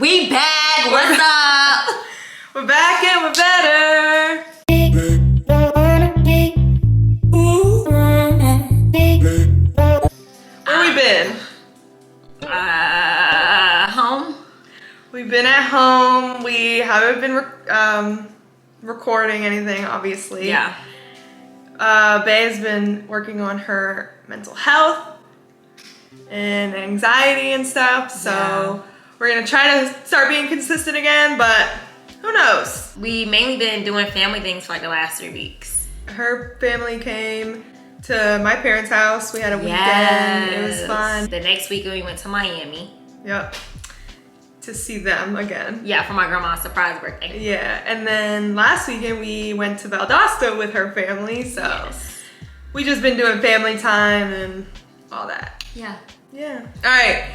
We back. What's up? We're back and we're better. Where we been? Home. We've been at home. We haven't been recording anything, obviously. Yeah. Bae's been working on her mental health and anxiety and stuff, so we're gonna try to start being consistent again, but who knows? We mainly been doing family things for like the last 3 weeks. Her family came to my parents' house. We had a weekend. It was fun. The next week we went to Miami. Yep. To see them again. Yeah, for my grandma's surprise birthday. Yeah, and then last weekend we went to Valdosta with her family, so we just been doing family time and all that. Yeah. Yeah. All right.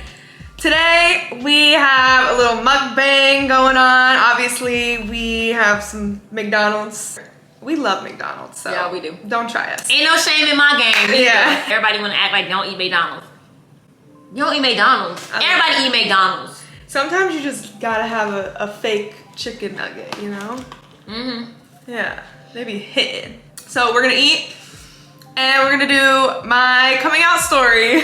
Today we have a little mukbang going on. Obviously, we have some McDonald's. We love McDonald's, so yeah, we do. Don't try us. Ain't no shame in my game. Either. Yeah. Everybody want to act like they don't eat McDonald's. You don't eat McDonald's. Everybody eat McDonald's. Sometimes you just gotta have a fake chicken nugget, you know? Mm-hmm. Yeah, they be hitting. So we're gonna eat, and we're gonna do my coming out story.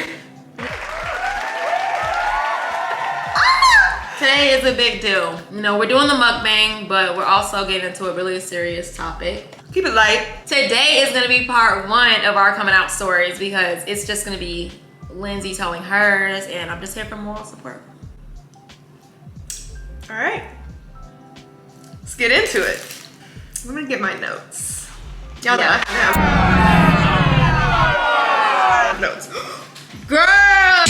Today is a big deal. You know, we're doing the mukbang, but we're also getting into a really serious topic. Keep it light. Today is gonna be part 1 of our coming out stories because it's just gonna be Lindsay telling hers, and I'm just here for moral support. All right, let's get into it. I'm gonna get my notes. Y'all know I have notes. Girl!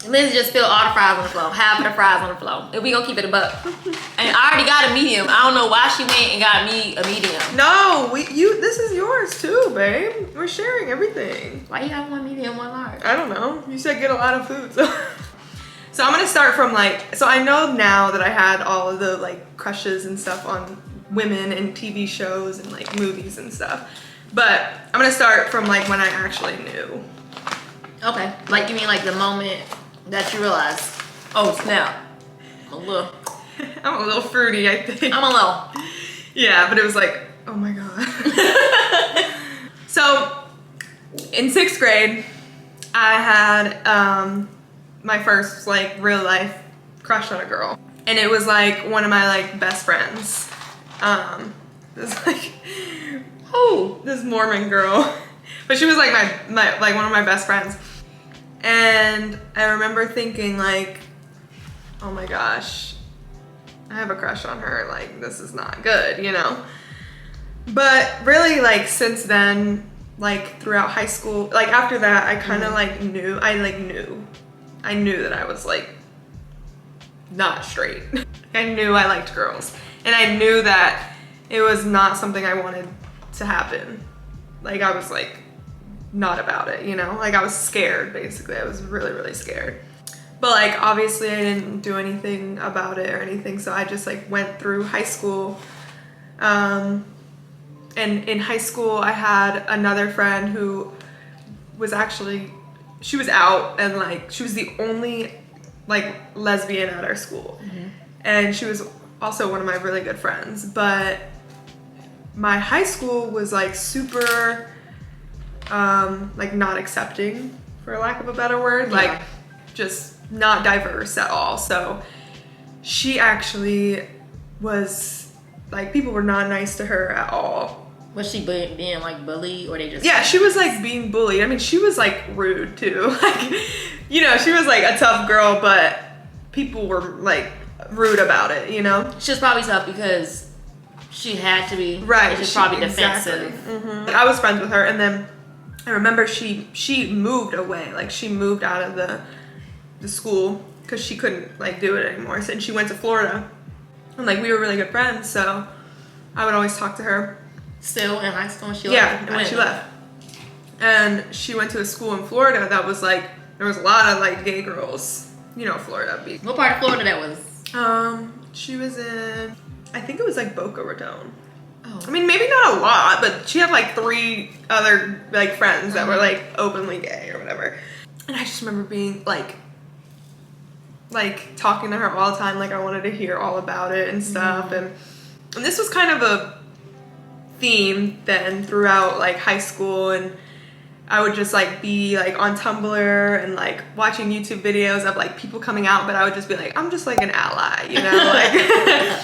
Lindsay just spilled all the fries on the floor, half of the fries on the floor. And we gonna keep it a buck. And I already got a medium. I don't know why she went and got me a medium. No, this is yours too, babe. We're sharing everything. Why you have one medium, one large? I don't know. You said get a lot of food, so. So I'm gonna start from so I know now that I had all of the crushes and stuff on women and TV shows and movies and stuff. But I'm gonna start from when I actually knew. Okay, you mean the moment that you realized, oh snap, I'm a little fruity, I think. I'm a little. Yeah, but it was oh my God. So in 6th grade, I had my first real life crush on a girl, and it was one of my best friends. This Mormon girl, but she was my one of my best friends, and I remember thinking oh my gosh, I have a crush on her. This is not good, you know. But really, since then, throughout high school, after that, I kind of knew. I knew that I was not straight. I knew I liked girls, and I knew that it was not something I wanted to happen. I was not about it, you know? I was scared, basically. I was really, really scared. But obviously I didn't do anything about it or anything, so I just went through high school. And in high school I had another friend who was she was out, and she was the only lesbian at our school. Mm-hmm. And she was also one of my really good friends, but my high school was super not accepting, for lack of a better word. Yeah. Just not diverse at all. So she actually was people were not nice to her at all. Was she being bullied, or they just? Yeah, she was being bullied. I mean, she was rude too. You know, she was a tough girl, but people were rude about it, you know? She was probably tough because she had to be. Right. She's probably defensive. Exactly. Mm-hmm. I was friends with her, and then I remember she moved away. She moved out of the school because she couldn't do it anymore. So, and she went to Florida, and we were really good friends, so I would always talk to her. Still in high school when she left? Yeah, when she left. And she went to a school in Florida that was there was a lot of gay girls. You know, Florida. What part of Florida that was? She was in, I think it was Boca Raton. Oh. I mean, maybe not a lot, but she had 3 other friends that were openly gay or whatever. And I just remember being like talking to her all the time. Like I wanted to hear all about it and stuff. And this was kind of a theme then throughout like high school, and I would just like be like on Tumblr and like watching YouTube videos of like people coming out, but I would just be like, I'm just like an ally, you know? Like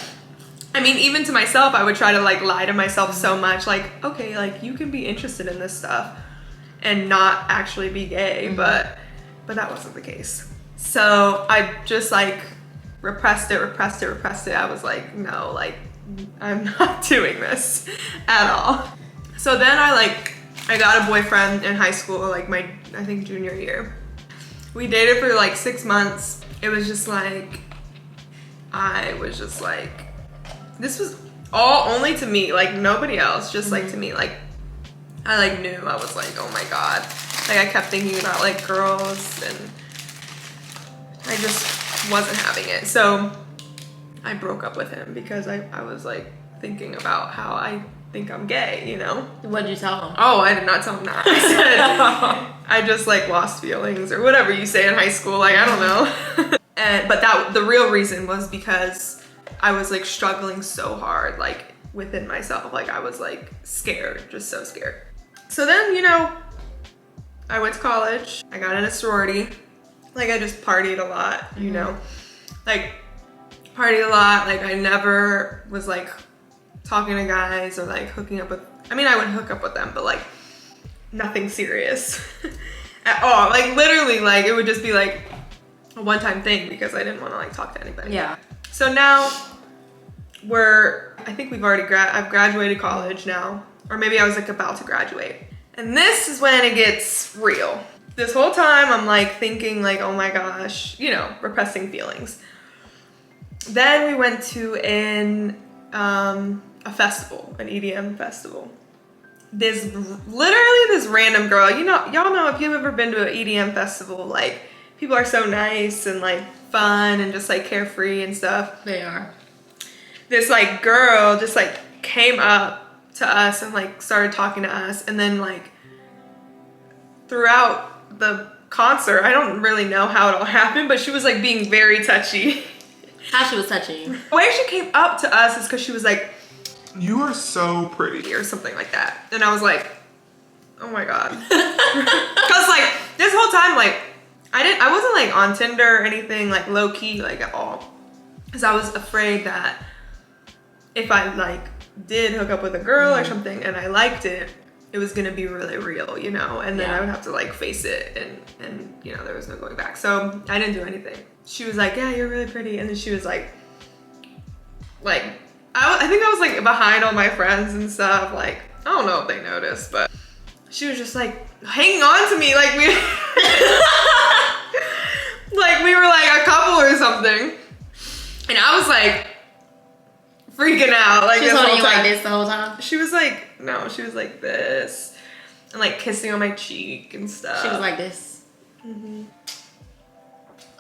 I mean, even to myself, I would try to like lie to myself so much, like, okay, like you can be interested in this stuff and not actually be gay, but that wasn't the case. So I just like repressed it. I was like, no, like I'm not doing this at all. So then I got a boyfriend in high school, like I think junior year. We dated for like 6 months. It was just like, I was just like, this was all only to me, like nobody else, just like to me. Like I like knew, I was like, oh my God. Like I kept thinking about like girls and I just wasn't having it. So I broke up with him because I was like thinking about how I think I'm gay, you know? What'd you tell him? Oh, I did not tell him that. I said, I just like lost feelings or whatever you say in high school, like I don't know. But the real reason was because I was like struggling so hard, like within myself. Like I was like scared, just so scared. So then, you know, I went to college, I got in a sorority. Like I just partied a lot, you know? Like partied a lot, like I never was like talking to guys or like hooking up with, I mean I would hook up with them, but like nothing serious at all. Like literally like it would just be like a one-time thing because I didn't want to like talk to anybody. Yeah. So now I think we've already I've graduated college now, or maybe I was like about to graduate. And this is when it gets real. This whole time I'm like thinking like, oh my gosh, you know, repressing feelings. Then we went to a festival, an EDM festival. Literally this random girl, you know, y'all know if you've ever been to an EDM festival, like people are so nice and like fun and just like carefree and stuff. They are. This like girl just like came up to us and like started talking to us, and then like throughout the concert, I don't really know how it all happened, but she was like being very touchy. How she was touching you? The way she came up to us is because she was like, you are so pretty, or something like that. And I was like, oh my God. Cause like this whole time, like I wasn't like on Tinder or anything like low key like at all. Cause I was afraid that if I like did hook up with a girl or something and I liked it, it was gonna be really real, you know? And then I would have to like face it and you know, there was no going back. So I didn't do anything. She was like, yeah, you're really pretty. And then she was like I think I was like behind all my friends and stuff. Like, I don't know if they noticed, but she was just like hanging on to me like we like we were like a couple or something. And I was like freaking out. Like she was holding you like this the whole time? She was like, no, she was like this. And like kissing on my cheek and stuff. She was like this.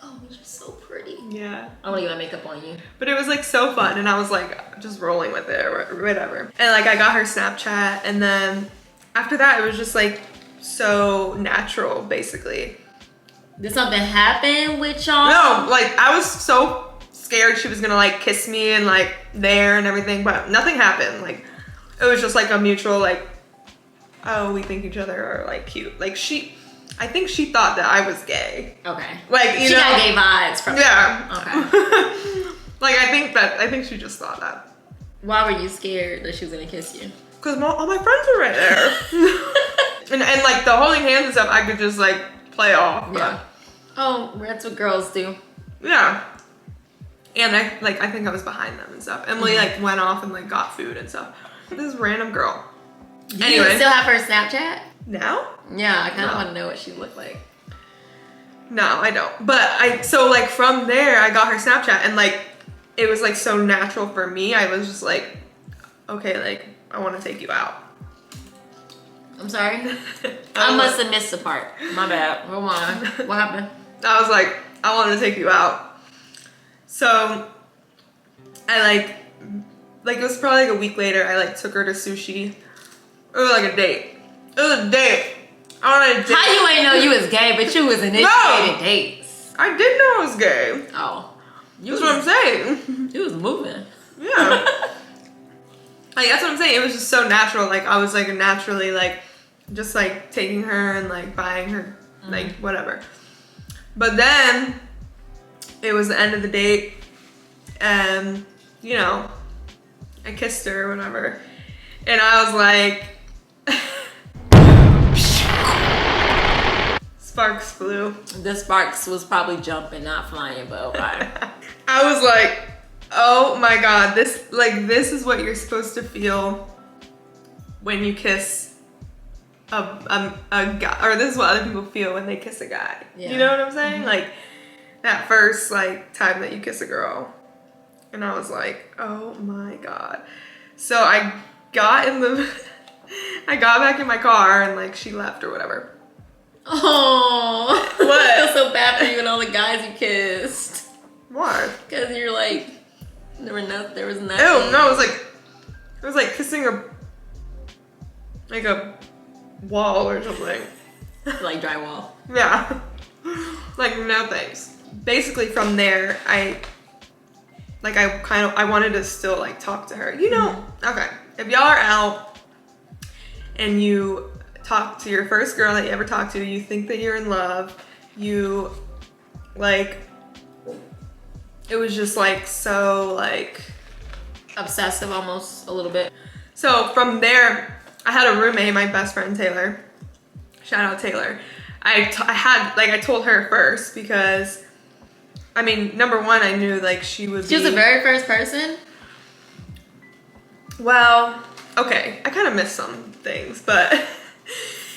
Oh, you're so pretty. Yeah. I want to get my makeup on you. But it was like so fun, and I was like just rolling with it or whatever. And like I got her Snapchat, and then after that it was just like so natural basically. Did something happen with y'all? No, like I was so scared she was gonna like kiss me and like there and everything, but nothing happened. Like it was just like a mutual like, oh, we think each other are like cute. Like I think she thought that I was gay. Okay. Like, you she know, got gay vibes from yeah. Okay. Like I think she just thought that. Why were you scared that she was gonna kiss you? Because all my friends were right there. and like the holding hands and stuff, I could just like play off. Yeah. Oh, that's what girls do. Yeah. And I think I was behind them and stuff. Emily like went off and like got food and stuff. This random girl. Do Anyway. you still have her Snapchat? Now? Yeah, I kind of No. want to know what she looked like. No, I don't. But so like from there, I got her Snapchat, and like it was like so natural for me. I was just like, okay, like I want to take you out. I'm sorry. I must have missed the part. My bad. Go on. What happened? I was like, I want to take you out. So I like it was probably like a week later. I like took her to sushi. It was like a date. It was a date. I wanted a date. How you ain't know you was gay, but you was initiating dates? I I did know I was gay. Oh. That's what I'm saying. You was moving. Yeah. Like, that's what I'm saying. It was just so natural. Like, I was, like, naturally, like, just, like, taking her and, like, buying her, like, whatever. But then, it was the end of the date, and, you know, I kissed her or whatever. And I was like, sparks flew. The sparks was probably jumping, not flying, but okay. I was like, oh my God, this is what you're supposed to feel when you kiss a guy, or this is what other people feel when they kiss a guy. Yeah. You know what I'm saying? Like that first like time that you kiss a girl. And I was like, oh my God. So I got back in my car and like she left or whatever. Oh, What? I feel so bad for you and all the guys you kissed. Why? Cause you're like, there was nothing. Oh no, it was like kissing like a wall or something. Like drywall. Yeah. Like no thanks. Basically from there, I wanted to still like talk to her. You know, okay. If y'all are out and you talk to your first girl that you ever talked to, you think that you're in love, you like, it was just like so like Obsessive almost a little bit. So from there, I had a roommate, my best friend Taylor. Shout out Taylor. I told her first because, I mean, number one, I knew like she was the very first person? Well, okay, I kind of missed some things, but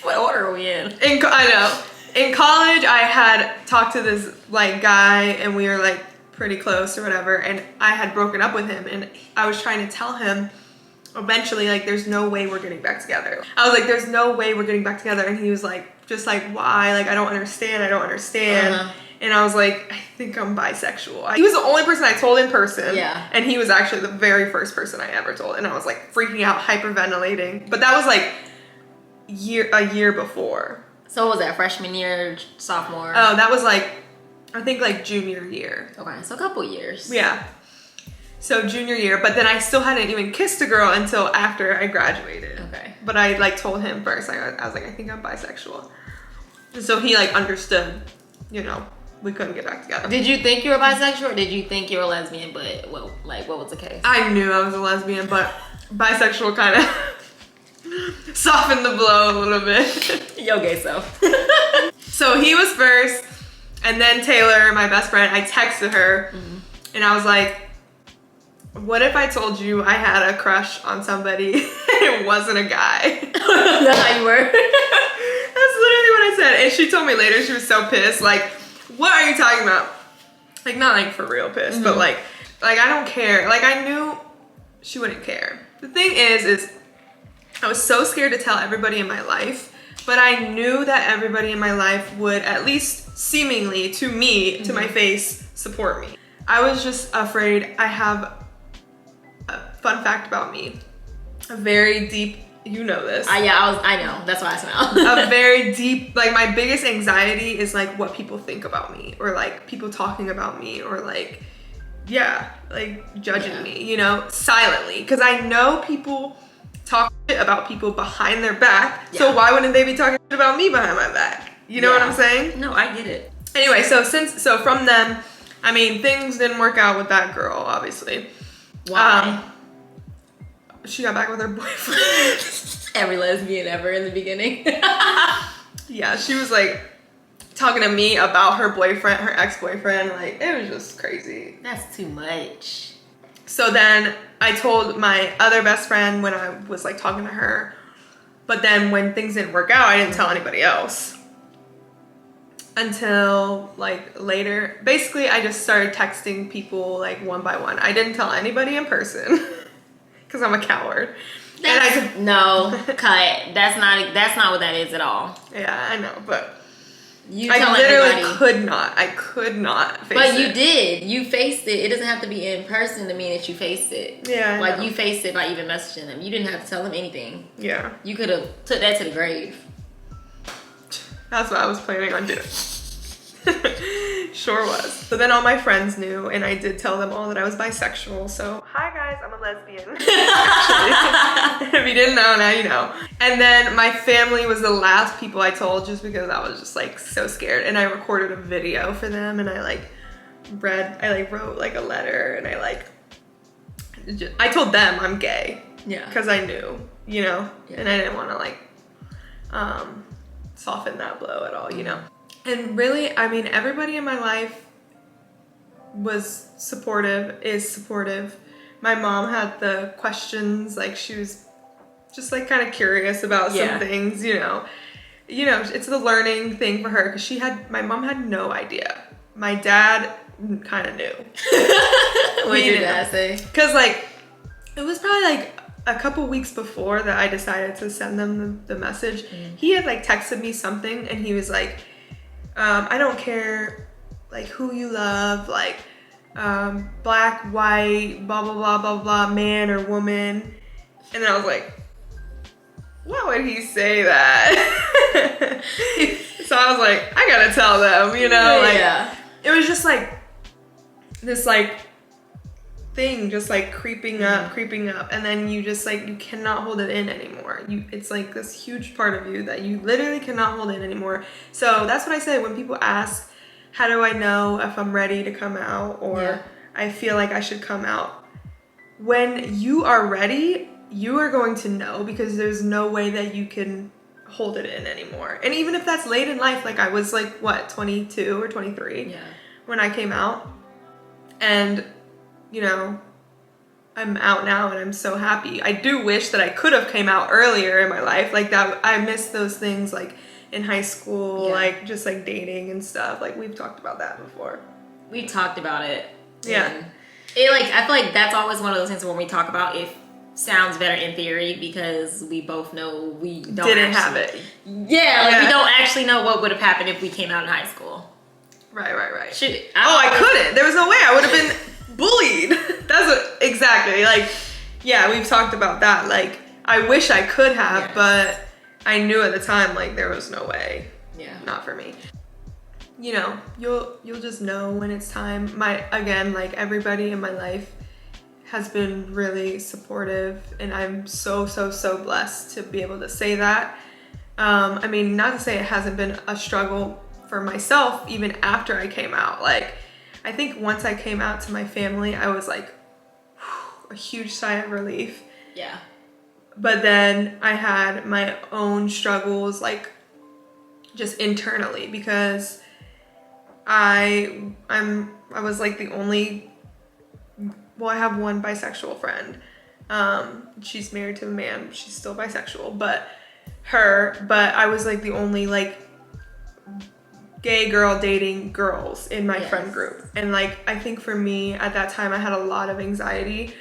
What order are we in? I know. In college, I had talked to this like guy and we were like pretty close or whatever, and I had broken up with him and I was trying to tell him eventually like there's no way we're getting back together. I was like, there's no way we're getting back together, and he was like, just like, why? Like, I don't understand. And I was like, I think I'm bisexual. He was the only person I told in person. Yeah. And he was actually the very first person I ever told. And I was like freaking out, hyperventilating. But that was like a year before. So what was that, freshman year, sophomore? Oh, that was like, I think like junior year. Okay, so a couple years. Yeah. So junior year, but then I still hadn't even kissed a girl until after I graduated. Okay. But I like told him first. I was like, I think I'm bisexual. And so he like understood, you know, we couldn't get back together. Did you think you were bisexual, or did you think you were lesbian, but what was the case? I knew I was a lesbian, but bisexual kind of softened the blow a little bit. Yo, gay self. So he was first, and then Taylor, my best friend, I texted her, and I was like, what if I told you I had a crush on somebody and it wasn't a guy? That's how you were? That's literally what I said. And she told me later, she was so pissed. Like, what are you talking about? Like, not like for real pissed, but like I don't care. Like, I knew she wouldn't care. The thing is I was so scared to tell everybody in my life, but I knew that everybody in my life would at least seemingly to me, to my face, support me. I was just afraid. I have a fun fact about me. A very deep, you know this. I know. That's why I smile. A very deep, like my biggest anxiety is like what people think about me, or like people talking about me, or like, yeah, like judging me, you know, silently. Because I know people talk shit about people behind their back. Yeah. So why wouldn't they be talking shit about me behind my back? You know what I'm saying? No, I get it. Anyway, so from them, I mean, things didn't work out with that girl, obviously. Why? She got back with her boyfriend. Every lesbian ever in the beginning. Yeah, she was like talking to me about her boyfriend, her ex-boyfriend. Like, it was just crazy. That's too much. So then I told my other best friend when I was like talking to her, but then when things didn't work out, I didn't tell anybody else until like later. Basically, I just started texting people like one by one. I didn't tell anybody in person because I'm a coward. No, cut. That's not what that is at all. Yeah, I know, but You I tell literally everybody. could not face But it. you did. You faced it. It doesn't have to be in person to mean that you faced it. Yeah, I Like know. you faced it by even messaging them. You didn't have to tell them anything. Yeah, You could have took that to the grave. that's what I was planning on doing. Sure was. So then all my friends knew, and I did tell them all that I was bisexual. So, hi guys, I'm a lesbian. Actually, if you didn't know, now you know. And then my family was the last people I told, just because I was just like so scared. And I recorded a video for them, and I wrote like a letter, and I told them I'm gay. Yeah. Because I knew, you know, Yeah. and I didn't want to like soften that blow at all, you know. And really, I mean, everybody in my life was supportive, is supportive. My mom had the questions, like she was just like kind of curious about some things, you know. It's the learning thing for her, because my mom had no idea. My dad kind of knew. What did your dad say? Because like, it was probably like a couple weeks before that I decided to send them the message. He had like texted me something, and he was like, I don't care like who you love, like black, white, blah, blah, blah, blah, blah, man or woman. And then I was like, why would he say that? So I was like, I gotta tell them, you know, like, it was just like this like thing just like creeping up, and then you just like, you cannot hold it in anymore. It's like this huge part of you that you literally cannot hold in anymore. So that's what I say when people ask, how do I know if I'm ready to come out, or I feel like I should come out? When you are ready, you are going to know, because there's no way that you can hold it in anymore. And even if that's late in life, like I was like, what, 22 or 23 when I came out, and you know, I'm out now and I'm so happy. I do wish that I could have came out earlier in my life, like that. I miss those things like in high school, like just like dating and stuff. Like we've talked about that before. We talked about it. Yeah. It like, I feel like that's always one of those things when we talk about it sounds better in theory, because we both know we didn't have it. Yeah, like we don't actually know what would have happened if we came out in high school. Right. Shoot. I couldn't. There was no way. I would have been bullied. That's what, exactly. Like, yeah, we've talked about that. Like, I wish I could have, but I knew at the time, like, there was no way. Yeah. Not for me. You know, you'll just know when it's time. Again, like everybody in my life has been really supportive, and I'm so blessed to be able to say that. I mean, not to say it hasn't been a struggle for myself even after I came out. Like, I think once I came out to my family, I was like, whew, a huge sigh of relief. Yeah. But then I had my own struggles, like just internally, because I was like the only, well, I have one bisexual friend. She's married to a man. She's still bisexual, but I was like the only like gay girl dating girls in my friend group. And like, I think for me at that time, I had a lot of anxiety,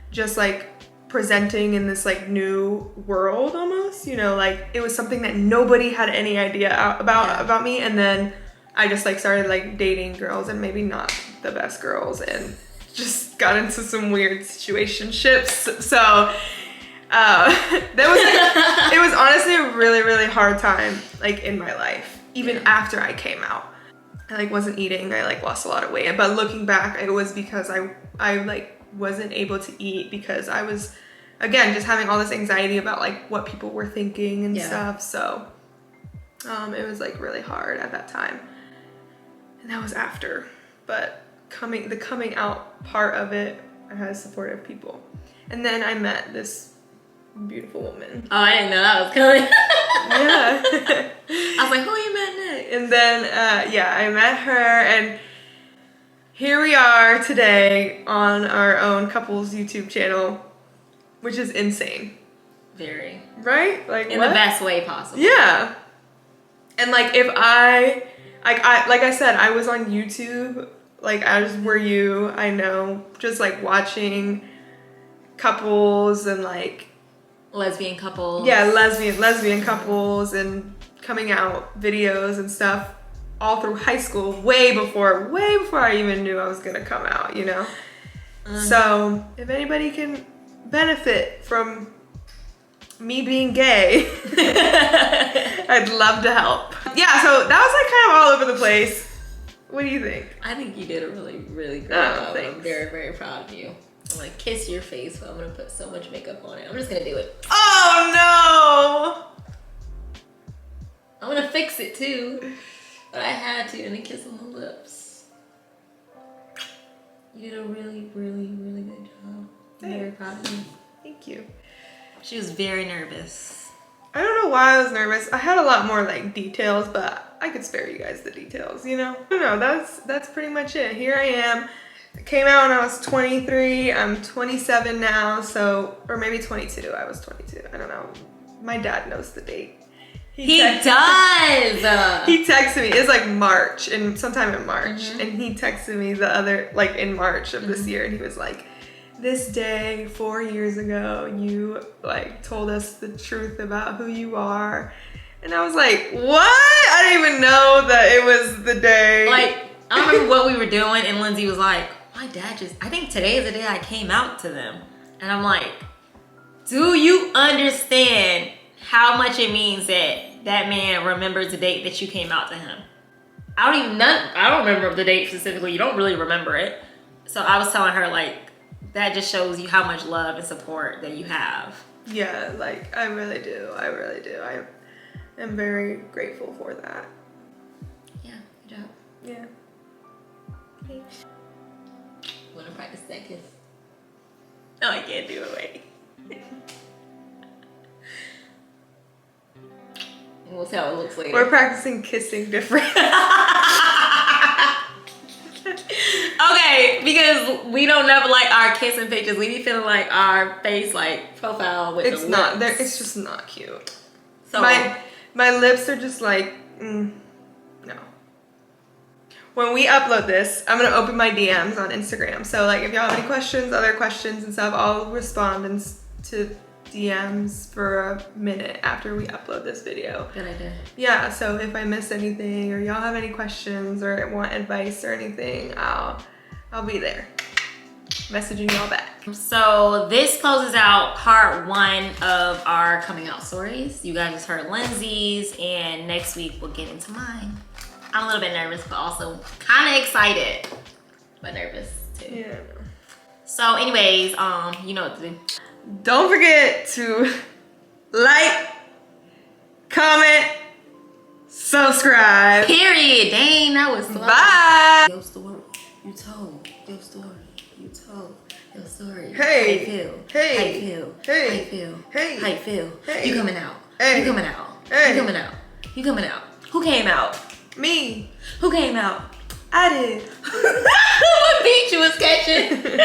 just like presenting in this like new world almost, you know, like it was something that nobody had any idea about me. And then I just like started like dating girls, and maybe not the best girls, and just got into some weird situationships. So it was honestly a really hard time like in my life, even after I came out. I like wasn't eating, I like lost a lot of weight, but looking back, it was because I like wasn't able to eat, because I was, again, just having all this anxiety about like what people were thinking and stuff. So it was like really hard at that time, and that was after. But the coming out part of it, I had supportive people, and then I met this beautiful woman. Oh, I didn't know that was coming. Yeah. I was like, who you met next? And then I met her, and here we are today on our own couples YouTube channel, which is insane. Very. Right? Like in the best way possible. Yeah. And like if I said, I was on YouTube, like as were you, I know, just like watching couples and like lesbian couples. Yeah, lesbian couples and coming out videos and stuff all through high school, way before I even knew I was gonna come out, you know? So if anybody can benefit from me being gay, I'd love to help. Yeah, so that was like kind of all over the place. What do you think? I think you did a really, really good Oh, job. thanks. I'm very, very proud of you. I'm gonna kiss your face, but I'm gonna put so much makeup on it. I'm just gonna do it. Oh I'm gonna fix it too. But I had to, and then kiss on the lips. You did a really, really, really good job. I'm very proud of you. no. Thank you. She was very nervous. I don't know why I was nervous. I had a lot more like details, but I could spare you guys the details, you know? I don't know, that's pretty much it. Here I am. I came out when I was 23. I'm 27 now, so, or maybe 22. I was 22. I don't know. My dad knows the date. He does! He texted me, it's like March, and sometime in March, and he texted me the other, like in March of this year, and he was like, this day 4 years ago, you like told us the truth about who you are. And I was like, what? I didn't even know that it was the day. Like, I remember what we were doing, and Lindsay was like, my dad I think today is the day I came out to them. And I'm like, do you understand how much it means that that man remembers the date that you came out to him? I don't remember the date specifically. You don't really remember it. So I was telling her, like, that just shows you how much love and support that you have. Yeah, like I really do. I really do. I am very grateful for that. Yeah, good job. Yeah. Thanks. Want to practice that kiss? No, I can't do it. Wait. We'll see how it looks later. We're practicing kissing different. Okay, because we don't never like our kissing pictures. We be feeling like our face, like profile with It's the not there. lips. It's just not cute. So My lips are just like no. When we upload this, I'm gonna open my DMs on Instagram. So like, if y'all have any questions, other questions and stuff, I'll respond to DMs for a minute after we upload this video. good idea. Yeah. So if I miss anything, or y'all have any questions, or want advice or anything, I'll be there, messaging y'all back. So this closes out part 1 of our coming out stories. You guys just heard Lindsay's, and next week we'll get into mine. I'm a little bit nervous, but also kind of excited, but nervous too. Yeah. So anyways, you know what to do. Don't forget to like, comment, subscribe. Period. Dang, that was slow. Bye. Your story, you told. Your story, you told. Your story. Hey. How you feel? Hey. How you feel? Hey. How you feel? Hey. How you feel? Hey. You coming out? Hey. You coming out? Hey. You coming out? You coming out? Who came out? Me. Who came out? I did. What beat you was catching?